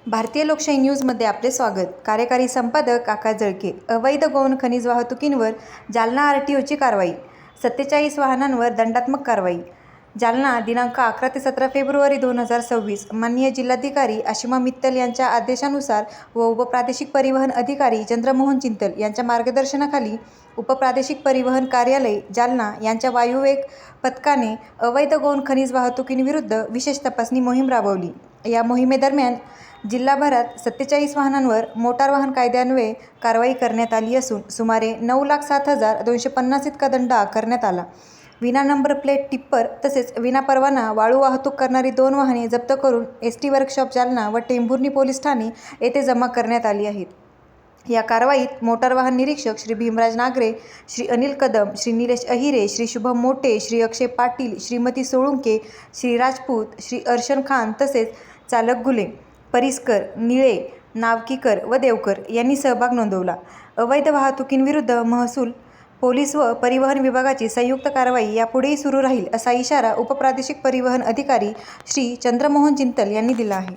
भारतीय लोकशाही न्यूजमध्ये आपले स्वागत। कार्यकारी संपादक आकाश जळके। अवैध गौण खनिज वाहतुकीवर जालना आरटीओची कारवाई। 47 वाहनांवर दंडात्मक कारवाई। जालना दिनांक 11 ते 17 फेब्रुवारी 2026 माननीय जिल्हाधिकारी आशिमा मित्तल यांच्या आदेशानुसार व उपप्रादेशिक परिवहन अधिकारी चंद्रमोहन चिंतल यांच्या मार्गदर्शनाखाली उपप्रादेशिक परिवहन कार्यालय जालना यांच्या वायुवेग पथकाने अवैध गौण खनिज वाहतुकीविरुद्ध विशेष तपासणी मोहीम राबवली। या मोहिमेदरम्यान जिल्हाभरात 47 वाहनांवर मोटार वाहन कायद्यान्वये कारवाई करण्यात आली असून सुमारे 9,07,250 इतका दंड आकारण्यात आला। विना नंबर प्लेट टिप्पर तसेच विनापरवाना वाळू वाहतूक करणारी 2 वाहने जप्त करून एसटी वर्कशॉप जालना व टेंभुर्णी पोलीस ठाणे येथे जमा करण्यात आली आहेत। या कारवाईत मोटार वाहन निरीक्षक श्री भीमराज नागरे, श्री अनिल कदम, श्री निलेश अहिरे, श्री शुभम मोटे, श्री अक्षय पाटील, श्रीमती सोळुंके, श्री राजपूत, श्री अर्शन खान तसेच चालक घुले, परिसकर, निळे, नावकीकर व देवकर यांनी सहभाग नोंदवला। अवैध वाहतुकीविरुद्ध महसूल, पोलीस व परिवहन विभागाची संयुक्त कारवाई यापुढेही सुरू राहील असा इशारा उपप्रादेशिक परिवहन अधिकारी श्री चंद्रमोहन चिंतल यांनी दिला आहे।